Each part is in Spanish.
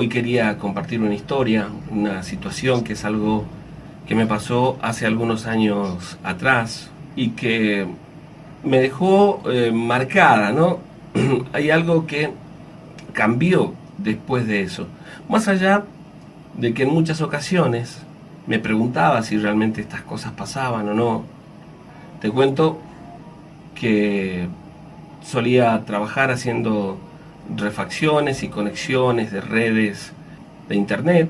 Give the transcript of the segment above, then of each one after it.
Hoy quería compartir una historia, una situación que es algo que me pasó hace algunos años atrás y que me dejó marcada, ¿no? Hay algo que cambió después de eso. Más allá de que en muchas ocasiones me preguntaba si realmente estas cosas pasaban o no, te cuento que solía trabajar haciendo refacciones y conexiones de redes de internet,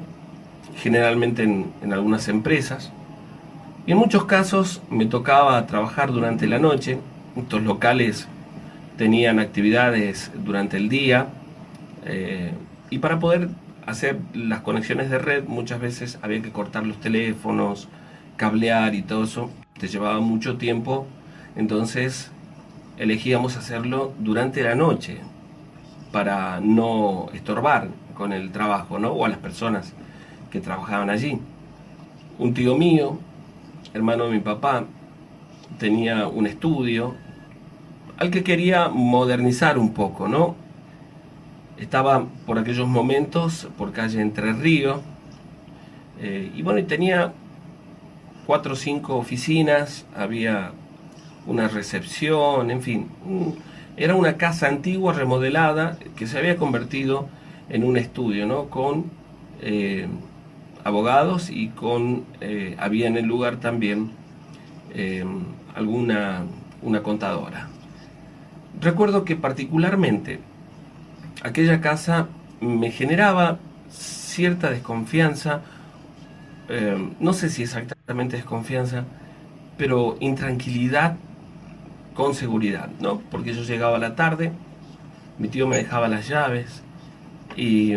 generalmente en algunas empresas. Y en muchos casos me tocaba trabajar durante la noche. Estos locales tenían actividades durante el día y para poder hacer las conexiones de red muchas veces había que cortar los teléfonos, cablear y todo eso. Te llevaba mucho tiempo, entonces elegíamos hacerlo durante la noche para no estorbar con el trabajo, ¿no? O a las personas que trabajaban allí. Un tío mío, hermano de mi papá, tenía un estudio al que quería modernizar un poco, ¿no? Estaba por aquellos momentos por calle Entre Ríos y bueno, y tenía 4 o 5 oficinas, había una recepción, en fin, era una casa antigua remodelada que se había convertido en un estudio, ¿no? Con abogados y con había en el lugar también eh, una contadora. Recuerdo que particularmente aquella casa me generaba cierta desconfianza, no sé si exactamente desconfianza, pero intranquilidad con seguridad, ¿no? Porque yo llegaba a la tarde, mi tío me dejaba las llaves y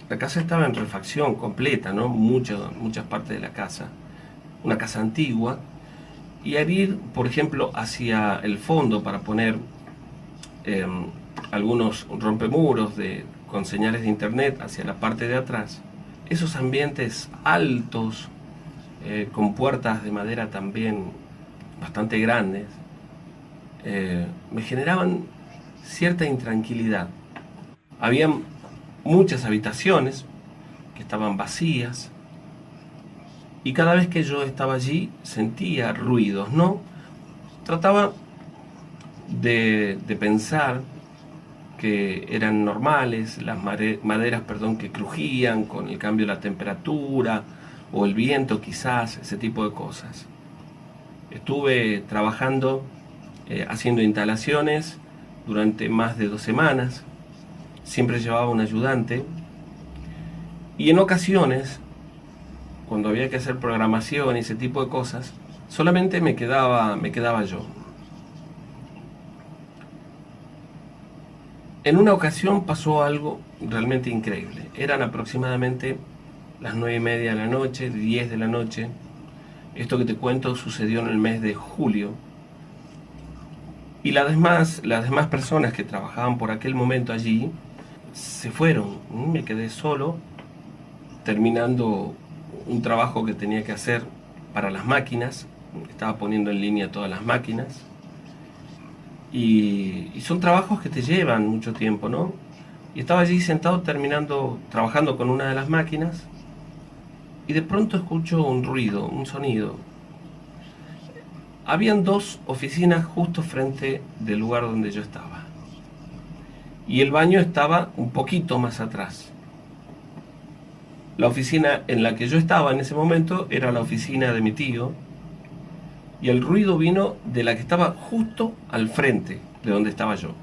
la casa estaba en refacción completa, ¿no? Muchas partes de la casa, una casa antigua, y al ir, por ejemplo, hacia el fondo para poner eh, algunos rompemuros con señales de internet hacia la parte de atrás, esos ambientes altos, con puertas de madera también bastante grandes, me generaban cierta intranquilidad. Habían muchas habitaciones que estaban vacías y cada vez que yo estaba allí sentía ruidos, ¿no? Trataba de pensar que eran normales, las maderas, perdón, que crujían con el cambio de la temperatura o el viento quizás, ese tipo de cosas. Estuve trabajando haciendo instalaciones durante más de 2 semanas, siempre llevaba un ayudante y en ocasiones, cuando había que hacer programación y ese tipo de cosas, solamente me quedaba yo. En una ocasión pasó algo realmente increíble. Eran aproximadamente las 9:30 de la noche, 10 de la noche. Esto que te cuento sucedió en el mes de julio. Y las demás personas que trabajaban por aquel momento allí se fueron. Me quedé solo, terminando un trabajo que tenía que hacer para las máquinas. Estaba poniendo en línea todas las máquinas. Y son trabajos que te llevan mucho tiempo, ¿no? Y estaba allí sentado trabajando con una de las máquinas y de pronto escucho un ruido, un sonido. Habían 2 oficinas justo frente del lugar donde yo estaba y el baño estaba un poquito más atrás. La oficina en la que yo estaba en ese momento era la oficina de mi tío y el ruido vino de la que estaba justo al frente de donde estaba yo.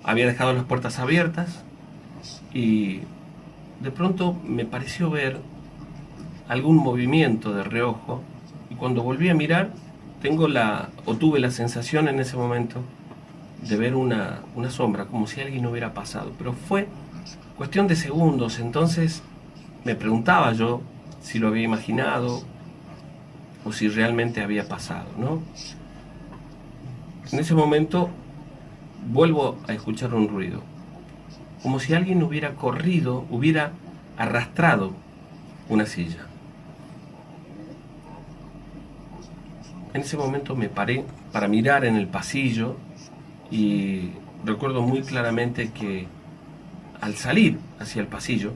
Había dejado las puertas abiertas y de pronto me pareció ver algún movimiento de reojo y cuando volví a mirar tuve la sensación en ese momento de ver una sombra, como si alguien hubiera pasado, pero fue cuestión de segundos. Entonces me preguntaba yo si lo había imaginado o si realmente había pasado, ¿no? En ese momento vuelvo a escuchar un ruido, como si alguien hubiera corrido, hubiera arrastrado una silla. En ese momento me paré para mirar en el pasillo y recuerdo muy claramente que al salir hacia el pasillo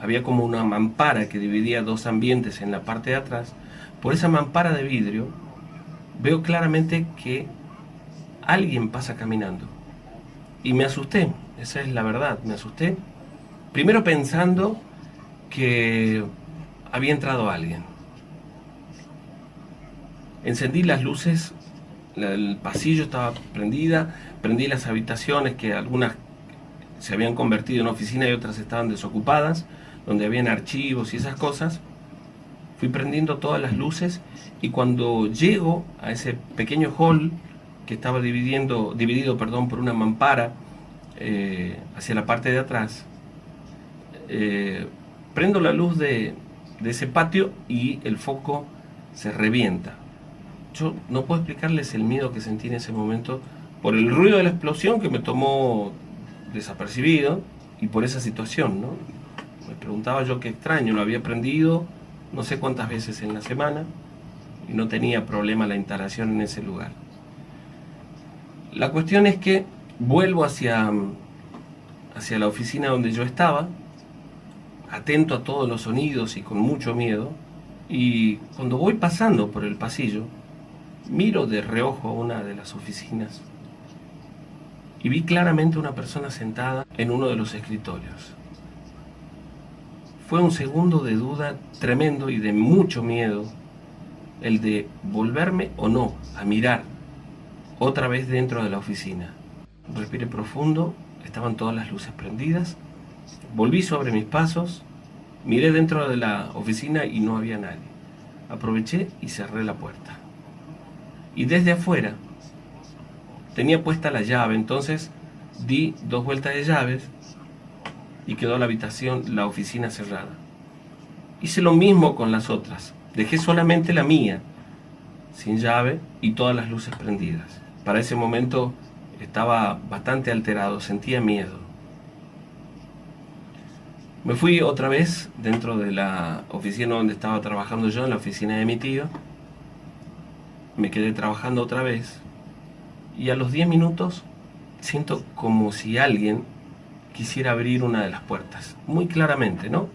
había como una mampara que dividía dos ambientes en la parte de atrás. Por esa mampara de vidrio veo claramente que alguien pasa caminando. Y me asusté, esa es la verdad, me asusté. Primero pensando que había entrado alguien. Encendí las luces, el pasillo estaba prendida, prendí las habitaciones, que algunas se habían convertido en oficina y otras estaban desocupadas, donde habían archivos y esas cosas. Fui prendiendo todas las luces y cuando llego a ese pequeño hall que estaba dividido por una mampara hacia la parte de atrás, prendo la luz de ese patio y el foco se revienta. Yo no puedo explicarles el miedo que sentí en ese momento por el ruido de la explosión que me tomó desapercibido y por esa situación, ¿no? Me preguntaba yo qué extraño, lo había prendido no sé cuántas veces en la semana y no tenía problema la instalación en ese lugar. La cuestión es que vuelvo hacia la oficina donde yo estaba, atento a todos los sonidos y con mucho miedo, y cuando voy pasando por el pasillo, miro de reojo a una de las oficinas y vi claramente una persona sentada en uno de los escritorios. Fue un segundo de duda tremendo y de mucho miedo el de volverme o no a mirar otra vez dentro de la oficina. Respiré profundo, estaban todas las luces prendidas, volví sobre mis pasos, miré dentro de la oficina y no había nadie. Aproveché y cerré la puerta. Y desde afuera tenía puesta la llave, entonces di 2 vueltas de llaves y quedó la oficina cerrada. Hice lo mismo con las otras, dejé solamente la mía, sin llave y todas las luces prendidas. Para ese momento estaba bastante alterado, sentía miedo. Me fui otra vez dentro de la oficina donde estaba trabajando yo, en la oficina de mi tío. Me quedé trabajando otra vez y a los 10 minutos siento como si alguien quisiera abrir una de las puertas, muy claramente, ¿no?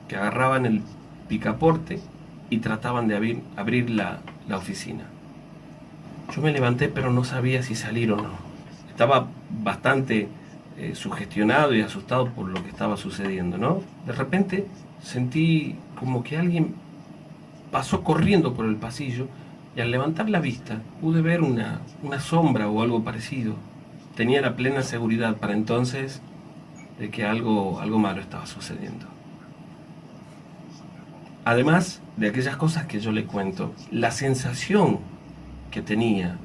Que agarraban el picaporte y trataban de abrir la oficina. Yo me levanté pero no sabía si salir o no. Estaba bastante sugestionado y asustado por lo que estaba sucediendo, ¿no? De repente sentí como que alguien pasó corriendo por el pasillo y al levantar la vista pude ver una sombra o algo parecido. Tenía la plena seguridad para entonces de que algo malo estaba sucediendo. Además de aquellas cosas que yo le cuento, la sensación que tenía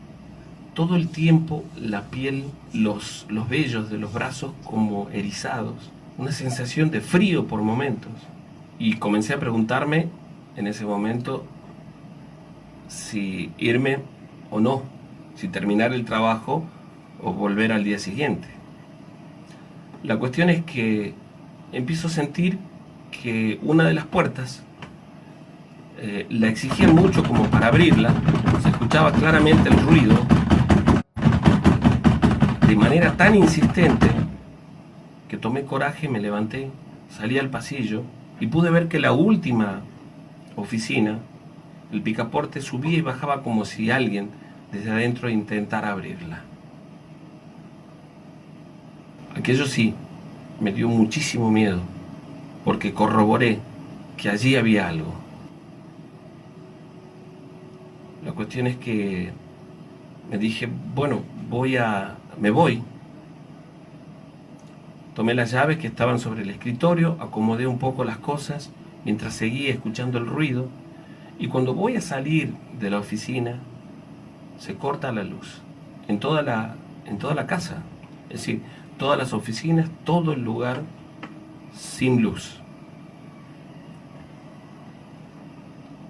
todo el tiempo, la piel, los vellos de los brazos como erizados, una sensación de frío por momentos. Y comencé a preguntarme en ese momento si irme o no, si terminar el trabajo o volver al día siguiente. La cuestión es que empiezo a sentir que una de las puertas la exigían mucho como para abrirla, se escuchaba claramente el ruido de manera tan insistente que tomé coraje, me levanté, salí al pasillo y pude ver que la última oficina, el picaporte subía y bajaba como si alguien desde adentro intentara abrirla. Aquello sí, me dio muchísimo miedo, porque corroboré que allí había algo. La cuestión es que me dije, bueno, me voy. Tomé las llaves que estaban sobre el escritorio, acomodé un poco las cosas mientras seguía escuchando el ruido, y cuando voy a salir de la oficina, se corta la luz en toda la casa. Es decir, todas las oficinas, todo el lugar sin luz.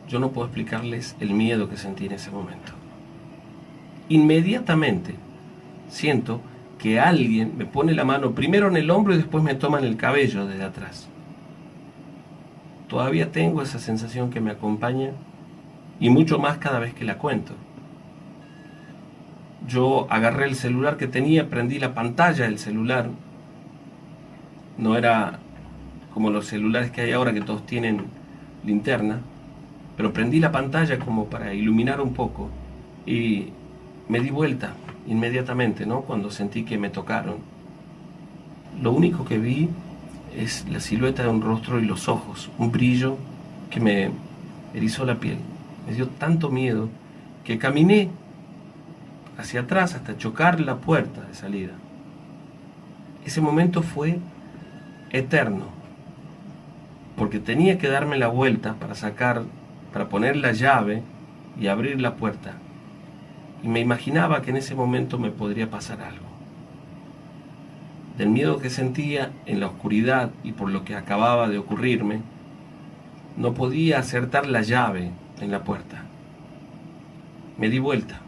Yo no puedo explicarles el miedo que sentí en ese momento. Inmediatamente siento que alguien me pone la mano primero en el hombro y después me toma en el cabello desde atrás. Todavía tengo esa sensación que me acompaña y mucho más cada vez que la cuento. Yo agarré el celular que tenía, prendí la pantalla del celular. No era como los celulares que hay ahora que todos tienen linterna, pero prendí la pantalla como para iluminar un poco y me di vuelta inmediatamente, ¿no? Cuando sentí que me tocaron. Lo único que vi es la silueta de un rostro y los ojos, un brillo que me erizó la piel. Me dio tanto miedo que caminé hacia atrás hasta chocar la puerta de salida. Ese momento fue eterno, porque tenía que darme la vuelta para poner la llave y abrir la puerta. Y me imaginaba que en ese momento me podría pasar algo. Del miedo que sentía en la oscuridad y por lo que acababa de ocurrirme, no podía acertar la llave en la puerta. Me di vuelta.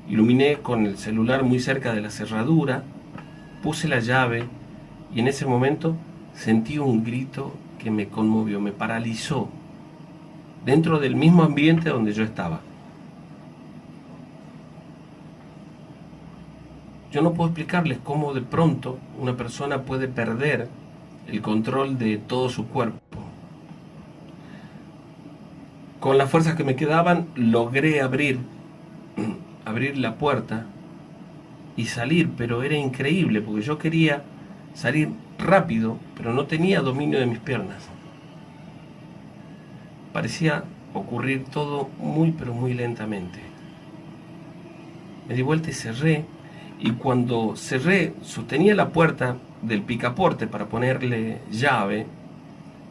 Iluminé con el celular muy cerca de la cerradura, puse la llave y en ese momento sentí un grito que me conmovió, me paralizó, dentro del mismo ambiente donde yo estaba. Yo no puedo explicarles cómo de pronto una persona puede perder el control de todo su cuerpo. Con las fuerzas que me quedaban, logré abrir la puerta y salir, pero era increíble porque yo quería salir rápido, pero no tenía dominio de mis piernas. Parecía ocurrir todo muy, pero muy lentamente. Me di vuelta y cerré, y cuando cerré, sostenía la puerta del picaporte para ponerle llave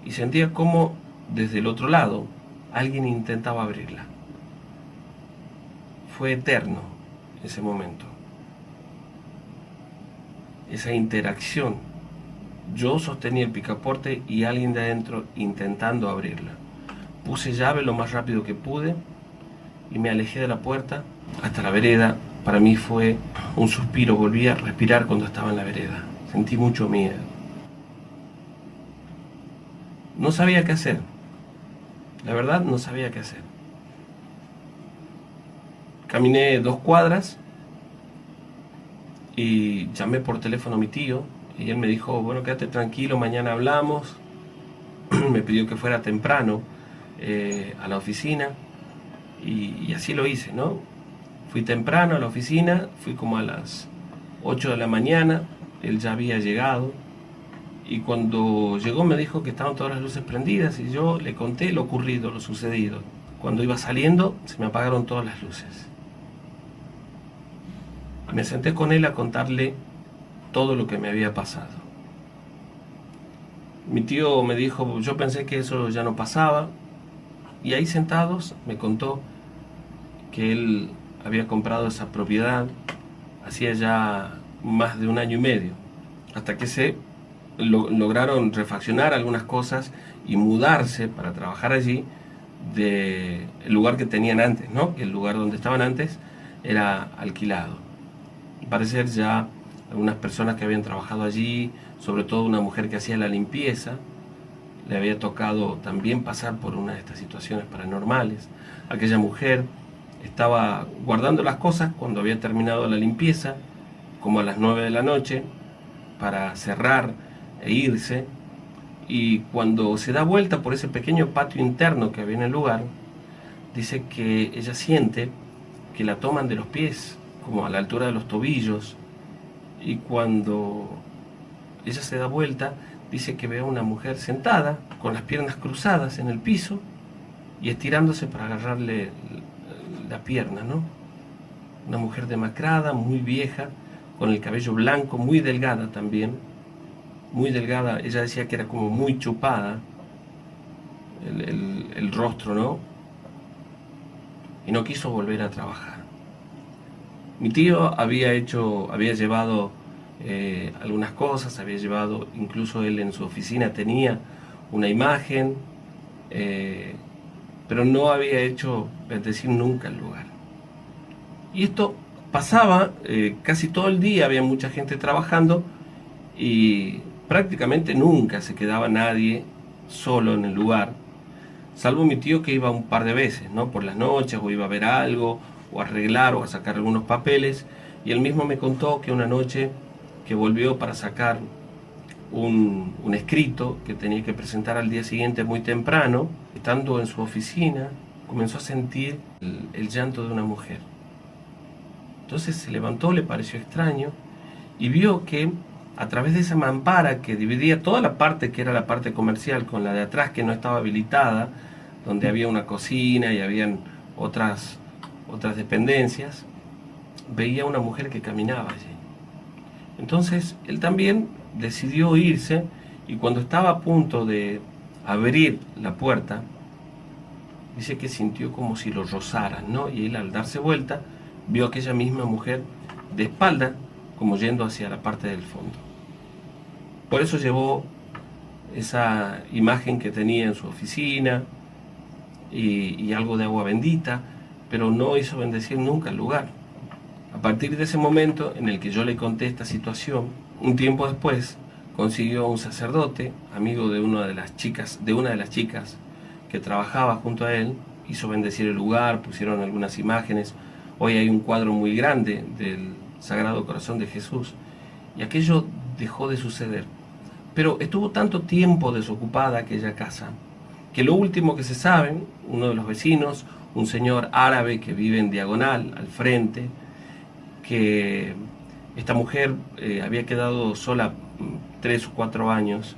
y sentía como desde el otro lado alguien intentaba abrirla. Fue eterno ese momento, esa interacción. Yo sostenía el picaporte y alguien de adentro intentando abrirla. Puse llave lo más rápido que pude y me alejé de la puerta hasta la vereda. Para mí fue un suspiro, volví a respirar cuando estaba en la vereda. Sentí mucho miedo. No sabía qué hacer. La verdad, no sabía qué hacer. Caminé 2 cuadras y llamé por teléfono a mi tío y él me dijo, bueno, quédate tranquilo, mañana hablamos. Me pidió que fuera temprano a la oficina y así lo hice, ¿no? Fui temprano a la oficina, fui como a las 8 de la mañana, él ya había llegado y cuando llegó me dijo que estaban todas las luces prendidas y yo le conté lo ocurrido, lo sucedido. Cuando iba saliendo se me apagaron todas las luces. Me senté con él a contarle todo lo que me había pasado. Mi tío me dijo, yo pensé que eso ya no pasaba, y ahí sentados me contó que él había comprado esa propiedad hacía ya más de 1 año y medio, hasta que se lograron refaccionar algunas cosas y mudarse para trabajar allí del lugar que tenían antes, ¿no? El lugar donde estaban antes era alquilado. Al parecer ya algunas personas que habían trabajado allí, sobre todo una mujer que hacía la limpieza, le había tocado también pasar por una de estas situaciones paranormales. Aquella mujer estaba guardando las cosas cuando había terminado la limpieza, como a las 9 de la noche, para cerrar e irse, y cuando se da vuelta por ese pequeño patio interno que había en el lugar, dice que ella siente que la toman de los pies, como a la altura de los tobillos, y cuando ella se da vuelta, dice que ve a una mujer sentada, con las piernas cruzadas en el piso, y estirándose para agarrarle la pierna, ¿no? Una mujer demacrada, muy vieja, con el cabello blanco, muy delgada también, muy delgada. Ella decía que era como muy chupada el rostro, ¿no? Y no quiso volver a trabajar. Mi tío había llevado algunas cosas, había llevado, incluso él en su oficina tenía una imagen, pero no había hecho bendecir nunca el lugar. Y esto pasaba casi todo el día, había mucha gente trabajando y prácticamente nunca se quedaba nadie solo en el lugar, salvo mi tío, que iba un par de veces, ¿no? Por las noches, o iba a ver algo, o a arreglar, o a sacar algunos papeles, y él mismo me contó que una noche que volvió para sacar un escrito que tenía que presentar al día siguiente muy temprano. Estando en su oficina, comenzó a sentir el llanto de una mujer. Entonces se levantó, le pareció extraño y vio que a través de esa mampara que dividía toda la parte que era la parte comercial con la de atrás que no estaba habilitada, donde había una cocina y habían otras dependencias, veía una mujer que caminaba allí. Entonces él también decidió irse, y cuando estaba a punto de abrir la puerta, dice que sintió como si lo rozaran, ¿no? Y él, al darse vuelta, vio a aquella misma mujer de espalda, como yendo hacia la parte del fondo. Por eso llevó esa imagen que tenía en su oficina y algo de agua bendita, pero no hizo bendecir nunca el lugar. A partir de ese momento en el que yo le conté esta situación, un tiempo después consiguió un sacerdote, amigo de una de las chicas que trabajaba junto a él, hizo bendecir el lugar, pusieron algunas imágenes. Hoy hay un cuadro muy grande del Sagrado Corazón de Jesús, y aquello dejó de suceder. Pero estuvo tanto tiempo desocupada aquella casa, que lo último que se sabe, uno de los vecinos, un señor árabe que vive en diagonal, al frente, que esta mujer había quedado sola 3 o 4 años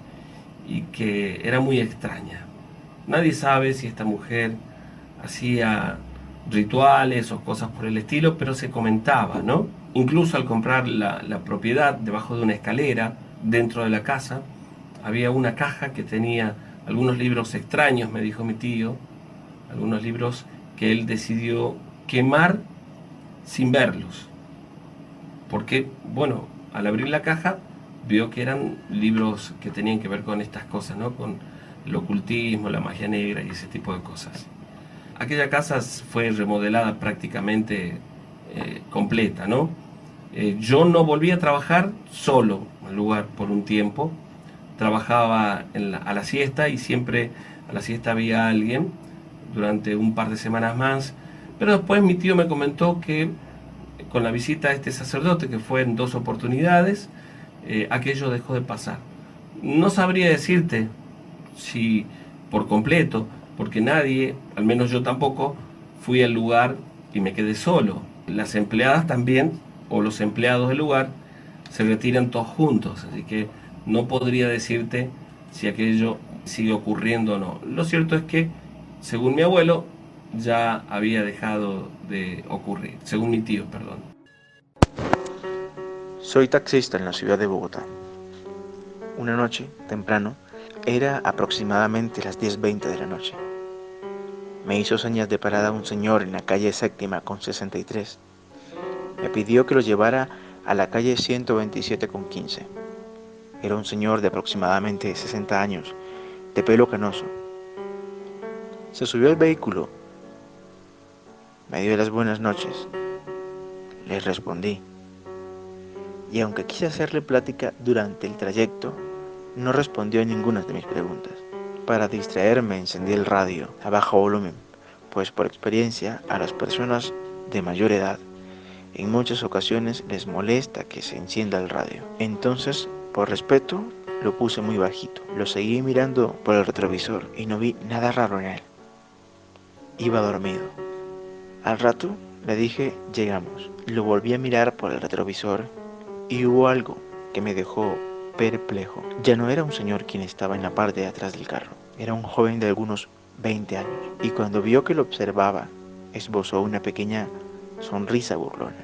y que era muy extraña. Nadie sabe si esta mujer hacía rituales o cosas por el estilo, pero se comentaba, ¿no? Incluso al comprar la propiedad, debajo de una escalera, dentro de la casa, había una caja que tenía algunos libros extraños, me dijo mi tío, algunos libros que él decidió quemar sin verlos. Porque, bueno, al abrir la caja, vio que eran libros que tenían que ver con estas cosas, ¿no? Con el ocultismo, la magia negra y ese tipo de cosas. Aquella casa fue remodelada prácticamente completa, ¿no? Yo no volví a trabajar solo al lugar por un tiempo. Trabajaba a la siesta, y siempre a la siesta había alguien durante un par de semanas más. Pero después mi tío me comentó que con la visita a este sacerdote, que fue en 2 oportunidades, aquello dejó de pasar. No sabría decirte si por completo, porque nadie, al menos yo tampoco, fui al lugar y me quedé solo. Las empleadas también, o los empleados del lugar, se retiran todos juntos, así que no podría decirte si aquello sigue ocurriendo o no. Lo cierto es que, según mi abuelo, ya había dejado de ocurrir, según mi tío, perdón. Soy taxista en la ciudad de Bogotá. Una noche, temprano, era aproximadamente las 10:20 de la noche. Me hizo señas de parada un señor en la calle Séptima con 63. Me pidió que lo llevara a la calle 127 con 15. Era un señor de aproximadamente 60 años, de pelo canoso. Se subió al vehículo. Me dio las buenas noches. Le respondí. Y aunque quise hacerle plática durante el trayecto, no respondió a ninguna de mis preguntas. Para distraerme encendí el radio a bajo volumen, pues por experiencia a las personas de mayor edad en muchas ocasiones les molesta que se encienda el radio. Entonces, por respeto, lo puse muy bajito. Lo seguí mirando por el retrovisor y no vi nada raro en él. Iba dormido. Al rato le dije, llegamos. Lo volví a mirar por el retrovisor y hubo algo que me dejó perplejo. Ya no era un señor quien estaba en la parte de atrás del carro. Era un joven de algunos 20 años. Y cuando vio que lo observaba, esbozó una pequeña sonrisa burlona.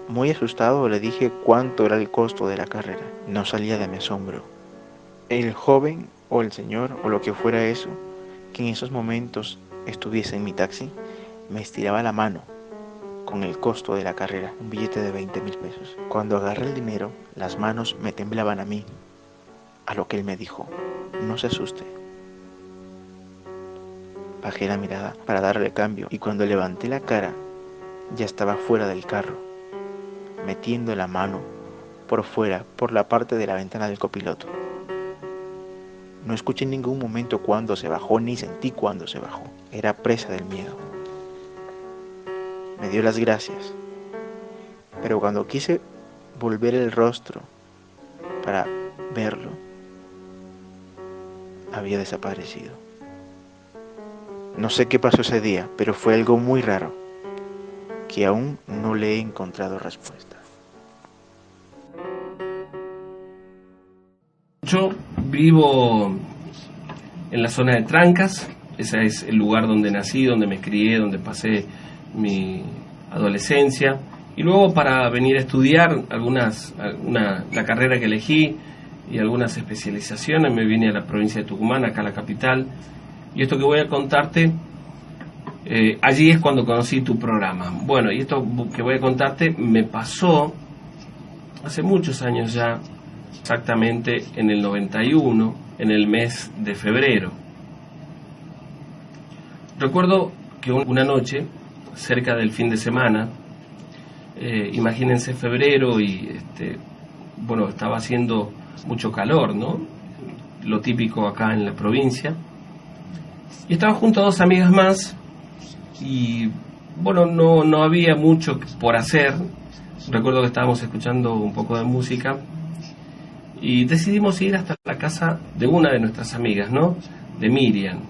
Muy asustado le dije cuánto era el costo de la carrera. No salía de mi asombro. El joven o el señor o lo que fuera eso, que en esos momentos estuviese en mi taxi, me estiraba la mano con el costo de la carrera, un billete de 20.000 pesos. Cuando agarré el dinero, las manos me temblaban a mí, a lo que él me dijo, no se asuste. Bajé la mirada para darle cambio y cuando levanté la cara, ya estaba fuera del carro, metiendo la mano por fuera, por la parte de la ventana del copiloto. No escuché en ningún momento cuándo se bajó, ni sentí cuándo se bajó. Era presa del miedo. Me dio las gracias, pero cuando quise volver el rostro para verlo, había desaparecido. No sé qué pasó ese día, pero fue algo muy raro, que aún no le he encontrado respuesta. Yo vivo en la zona de Trancas, ese es el lugar donde nací, donde me crié, donde pasé mi adolescencia. Y luego para venir a estudiar la carrera que elegí y algunas especializaciones, me vine a la provincia de Tucumán, acá a la capital. Y esto que voy a contarte, allí es cuando conocí tu programa. Bueno, y esto que voy a contarte me pasó hace muchos años ya, exactamente en el 91, en el mes de febrero. Recuerdo que una noche, cerca del fin de semana, imagínense febrero y bueno, estaba haciendo mucho calor, ¿no? Lo típico acá en la provincia. Y estaba junto a dos amigas más y bueno, no había mucho por hacer. Recuerdo que estábamos escuchando un poco de música y decidimos ir hasta la casa de una de nuestras amigas, ¿no? De Miriam.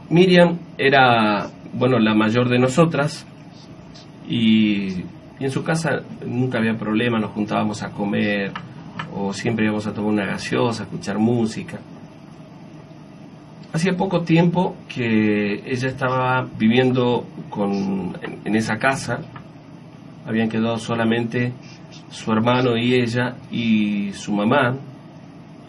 Miriam era, bueno, la mayor de nosotras y en su casa nunca había problema, nos juntábamos a comer o siempre íbamos a tomar una gaseosa, a escuchar música. Hacía poco tiempo que ella estaba viviendo en esa casa, habían quedado solamente su hermano y ella y su mamá.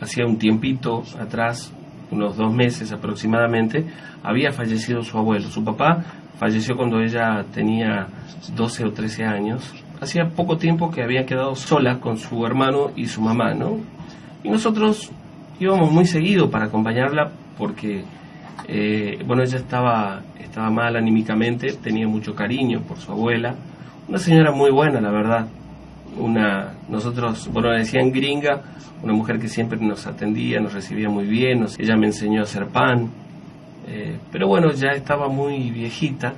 Hacía un tiempito atrás, unos 2 meses aproximadamente, había fallecido su abuelo. Su papá falleció cuando ella tenía 12 o 13 años. Hacía poco tiempo que había quedado sola con su hermano y su mamá, ¿no? Y nosotros íbamos muy seguido para acompañarla porque, bueno, ella estaba mal anímicamente, tenía mucho cariño por su abuela. Una señora muy buena, la verdad. Nosotros, bueno, le decían gringa, una mujer que siempre nos atendía, nos recibía muy bien, ella me enseñó a hacer pan, pero bueno, ya estaba muy viejita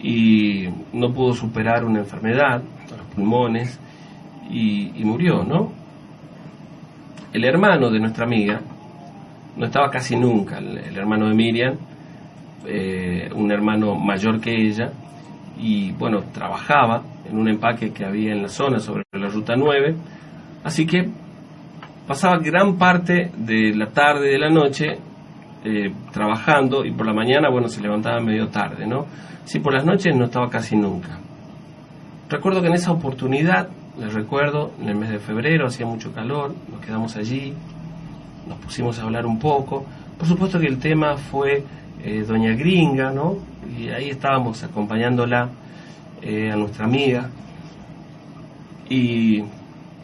y no pudo superar una enfermedad, los pulmones, y murió, ¿no? El hermano de nuestra amiga no estaba casi nunca, el hermano de Miriam, un hermano mayor que ella, y bueno, trabajaba en un empaque que había en la zona sobre la ruta 9, así que pasaba gran parte de la tarde y de la noche trabajando, y por la mañana, bueno, se levantaba medio tarde, ¿no? Sí, por las noches no estaba casi nunca. Recuerdo que en esa oportunidad, les recuerdo, en el mes de febrero hacía mucho calor, nos quedamos allí, nos pusimos a hablar un poco. Por supuesto que el tema fue Doña Gringa, ¿no? Y ahí estábamos acompañándola a nuestra amiga. Y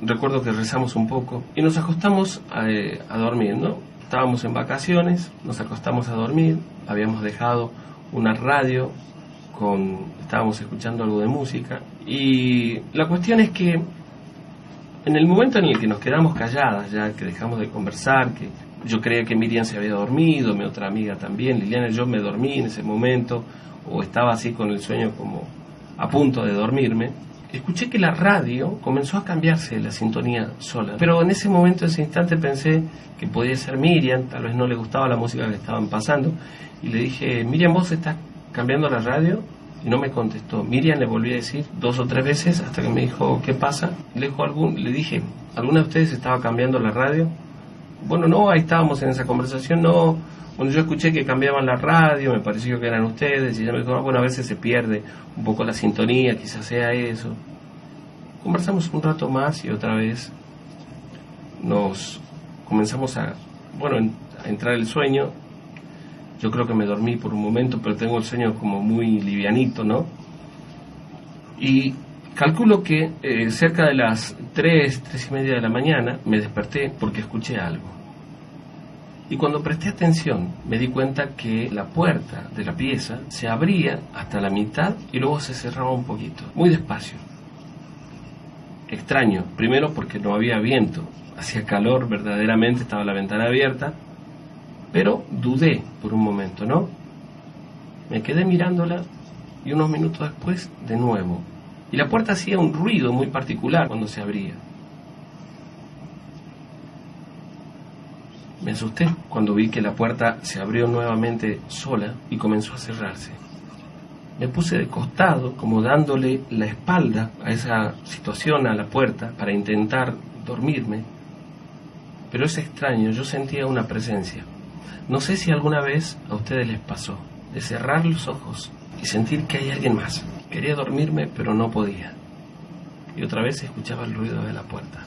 recuerdo que rezamos un poco y nos acostamos a dormir, ¿no? Estábamos en vacaciones, nos acostamos a dormir, habíamos dejado una radio, estábamos escuchando algo de música. Y la cuestión es que en el momento en el que nos quedamos calladas, ya que dejamos de conversar, que yo creía que Miriam se había dormido, mi otra amiga también, Liliana, yo me dormí en ese momento, o estaba así con el sueño como a punto de dormirme, escuché que la radio comenzó a cambiarse la sintonía sola. Pero en ese momento, ese instante, pensé que podía ser Miriam, tal vez no le gustaba la música que estaban pasando, y le dije, Miriam, ¿vos estás cambiando la radio? Y no me contestó. Miriam le volví a decir 2 o 3 veces hasta que me dijo, ¿qué pasa? Le dije, ¿alguna de ustedes estaba cambiando la radio? Bueno, no, ahí estábamos en esa conversación, no. Bueno, yo escuché que cambiaban la radio, me pareció que eran ustedes, y ella me dijo, bueno, a veces se pierde un poco la sintonía, quizás sea eso. Conversamos un rato más y otra vez nos comenzamos a entrar el sueño. Yo creo que me dormí por un momento, pero tengo el sueño como muy livianito, ¿no? Y calculo que cerca de las 3:30 de la mañana me desperté porque escuché algo. Y cuando presté atención me di cuenta que la puerta de la pieza se abría hasta la mitad y luego se cerraba un poquito, muy despacio. Extraño, primero porque no había viento, hacía calor verdaderamente, estaba la ventana abierta, pero dudé por un momento, ¿no? Me quedé mirándola y unos minutos después de nuevo. Y la puerta hacía un ruido muy particular cuando se abría. Me asusté cuando vi que la puerta se abrió nuevamente sola y comenzó a cerrarse. Me puse de costado, como dándole la espalda a esa situación, a la puerta, para intentar dormirme. Pero es extraño, yo sentía una presencia. No sé si alguna vez a ustedes les pasó, de cerrar los ojos y sentir que hay alguien más. Quería dormirme, pero no podía. Y otra vez escuchaba el ruido de la puerta.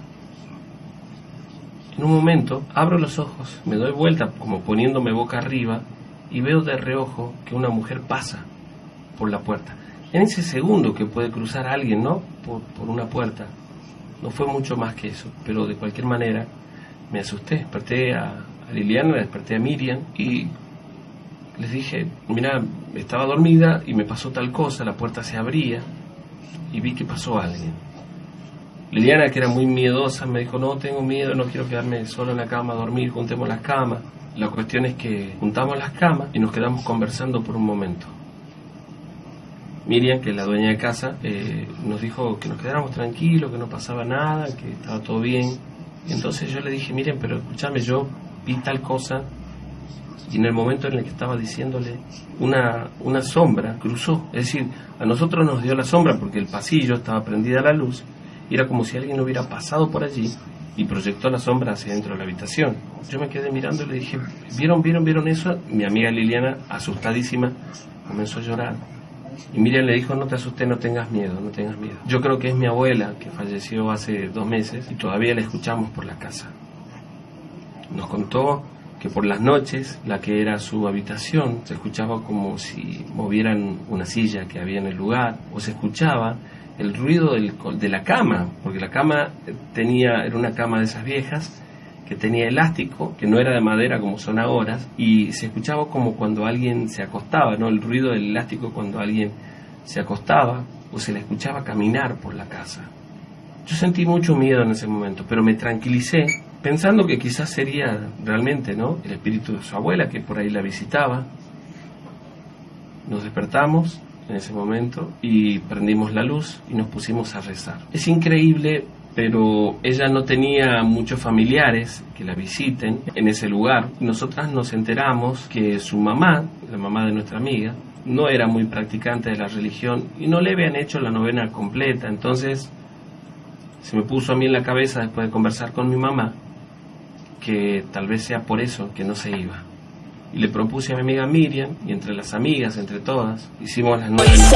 En un momento, abro los ojos, me doy vuelta como poniéndome boca arriba y veo de reojo que una mujer pasa por la puerta. En ese segundo que puede cruzar a alguien, ¿no? Por una puerta. No fue mucho más que eso, pero de cualquier manera me asusté. Desperté a Liliana, desperté a Miriam y les dije, mira, estaba dormida y me pasó tal cosa, la puerta se abría y vi que pasó alguien. Liliana, que era muy miedosa, me dijo, no, tengo miedo, no quiero quedarme solo en la cama a dormir, juntemos las camas. La cuestión es que juntamos las camas y nos quedamos conversando por un momento. Miriam, que es la dueña de casa, nos dijo que nos quedáramos tranquilos, que no pasaba nada, que estaba todo bien. Y entonces yo le dije, Miriam, pero escúchame, yo vi tal cosa, y en el momento en el que estaba diciéndole, una sombra cruzó. Es decir, a nosotros nos dio la sombra porque el pasillo estaba prendida la luz, y era como si alguien hubiera pasado por allí y proyectó la sombra hacia dentro de la habitación. Yo me quedé mirando y le dije, ¿vieron eso? Mi amiga Liliana, asustadísima, comenzó a llorar. Y Miriam le dijo, no te asustes, no tengas miedo. Yo creo que es mi abuela, que falleció hace 2 meses, y todavía la escuchamos por la casa. Nos contó que por las noches, la que era su habitación, se escuchaba como si movieran una silla que había en el lugar, o se escuchaba el ruido de la cama, porque la cama era una cama de esas viejas, que tenía elástico, que no era de madera como son ahora, y se escuchaba como cuando alguien se acostaba, ¿no? El ruido del elástico cuando alguien se acostaba, o se le escuchaba caminar por la casa. Yo sentí mucho miedo en ese momento, pero me tranquilicé, pensando que quizás sería realmente, ¿no?, el espíritu de su abuela que por ahí la visitaba. Nos despertamos en ese momento y prendimos la luz y nos pusimos a rezar. Es increíble, pero ella no tenía muchos familiares que la visiten en ese lugar. Nosotras nos enteramos que su mamá, la mamá de nuestra amiga, no era muy practicante de la religión y no le habían hecho la novena completa. Entonces se me puso a mí en la cabeza, después de conversar con mi mamá, que tal vez sea por eso que no se iba. Y le propuse a mi amiga Miriam, y entre las amigas, entre todas, hicimos las 9 noches.